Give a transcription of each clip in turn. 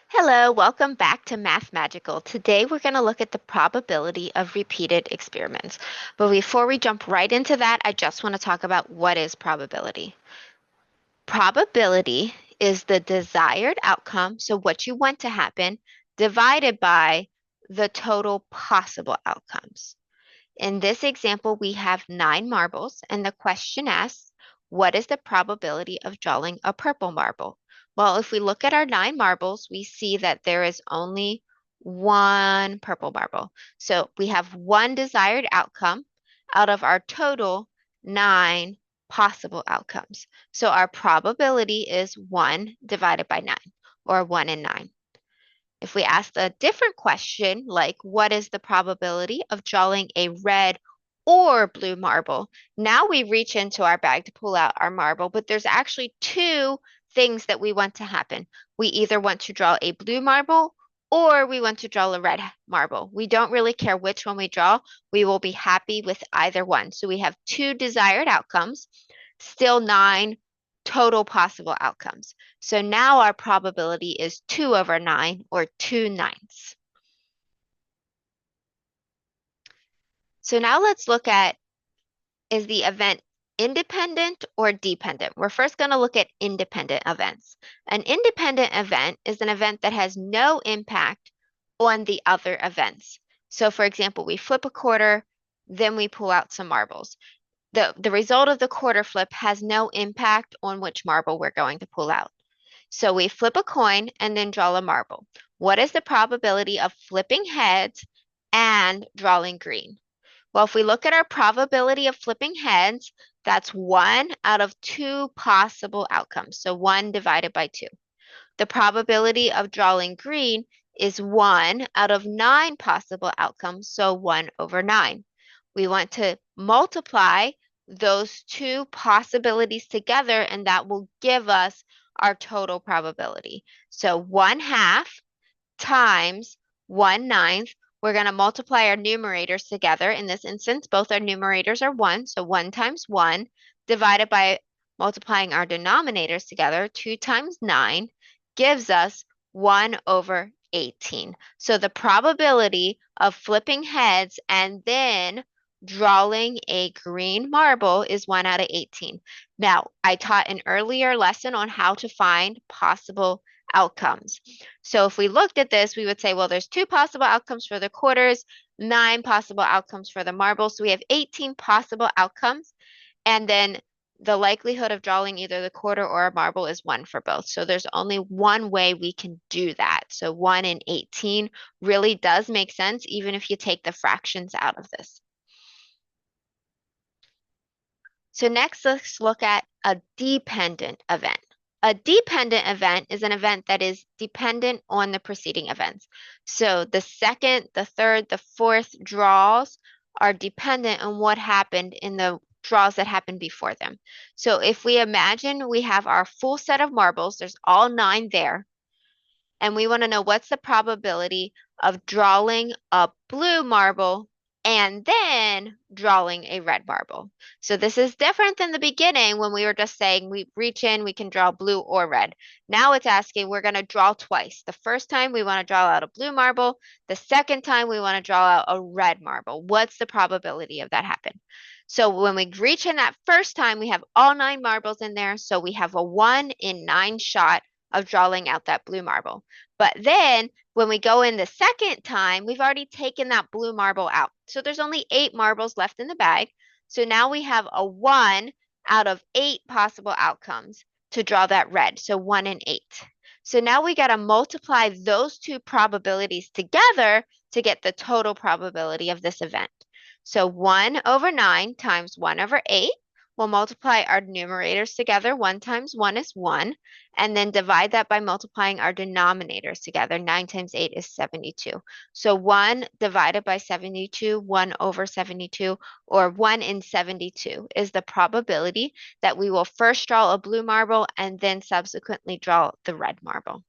Hello, welcome back to Math Magical. Today we're going to look at the probability of repeated experiments. But before we jump right into that, I just want to talk about what is probability. Probability is the desired outcome, so what you want to happen, divided by the total possible outcomes. In this example, we have 9 marbles, and the question asks, what is the probability of drawing a purple marble? Well, if we look at our 9 marbles, we see that there is only one purple marble. So we have one desired outcome out of our total 9 possible outcomes. So our probability is 1 divided by 9, or 1 in 9. If we ask a different question, like what is the probability of drawing a red or blue marble? Now we reach into our bag to pull out our marble, but there's actually two things that we want to happen. We either want to draw a blue marble or we want to draw a red marble. We don't really care which one we draw. We will be happy with either one. So we have two desired outcomes, still 9 total possible outcomes. So now our probability is 2 over 9, or 2/9. So now let's look at, is the event independent or dependent? We're first going to look at independent events. An independent event is an event that has no impact on the other events. So for example, we flip a quarter, then we pull out some marbles. The result of the quarter flip has no impact on which marble we're going to pull out. So we flip a coin and then draw a marble. What is the probability of flipping heads and drawing green? Well, if we look at our probability of flipping heads, that's 1 out of 2 possible outcomes. So 1 divided by 2. The probability of drawing green is 1 out of 9 possible outcomes, so 1 over 9. We want to multiply those two possibilities together, and that will give us our total probability. So 1/2 times 1/9. We're going to multiply our numerators together. In this instance, both our numerators are 1, so 1 times 1, divided by multiplying our denominators together, 2 times 9, gives us 1 over 18. So the probability of flipping heads and then drawing a green marble is 1 out of 18. Now, I taught an earlier lesson on how to find possible outcomes. So if we looked at this, we would say, well, there's 2 possible outcomes for the quarters, 9 possible outcomes for the marbles. So we have 18 possible outcomes. And then the likelihood of drawing either the quarter or a marble is 1 for both. So there's only one way we can do that. So 1 in 18 really does make sense, even if you take the fractions out of this. So next, let's look at a dependent event. A dependent event is an event that is dependent on the preceding events. So the second, the third, the fourth draws are dependent on what happened in the draws that happened before them. So if we imagine we have our full set of marbles, there's all 9 there, and we want to know what's the probability of drawing a blue marble and then drawing a red marble. So this is different than the beginning when we were just saying we reach in, we can draw blue or red. Now it's asking we're going to draw twice. The first time we want to draw out a blue marble. The second time we want to draw out a red marble. What's the probability of that happen? So when we reach in that first time, we have all 9 marbles in there. So we have a 1 in 9 shot of drawing out that blue marble. But then when we go in the second time, we've already taken that blue marble out. So there's only 8 marbles left in the bag. So now we have a 1 out of 8 possible outcomes to draw that red. So 1 in 8. So now we got to multiply those two probabilities together to get the total probability of this event. So 1 over 9 times 1 over 8. We'll multiply our numerators together. 1 times 1 is 1. And then divide that by multiplying our denominators together. 9 times 8 is 72. So 1 divided by 72, 1 over 72, or 1 in 72 is the probability that we will first draw a blue marble and then subsequently draw the red marble.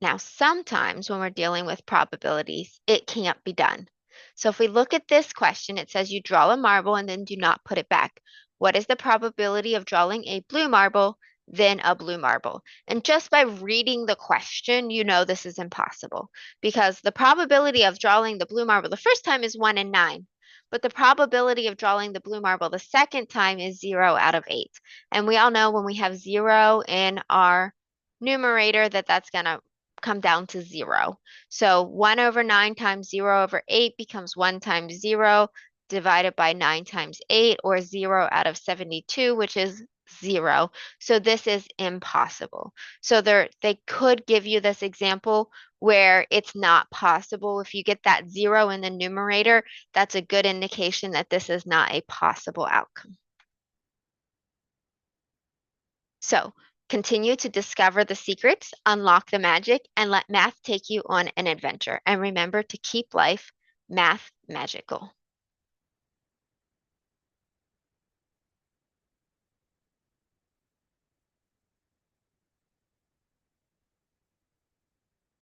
Now, sometimes when we're dealing with probabilities, it can't be done. So if we look at this question, it says you draw a marble and then do not put it back. What is the probability of drawing a blue marble, than a blue marble. And just by reading the question, you know this is impossible because the probability of drawing the blue marble the first time is 1 in 9, but the probability of drawing the blue marble the second time is 0 out of 8. And we all know when we have 0 in our numerator that that's going to come down to 0. So 1 over 9 times 0 over 8 becomes 1 times 0 divided by 9 times 8, or 0 out of 72, which is 0. So this is impossible. So they could give you this example where it's not possible. If you get that 0 in the numerator, that's a good indication that this is not a possible outcome. So continue to discover the secrets, unlock the magic, and let math take you on an adventure. And remember to keep life math magical.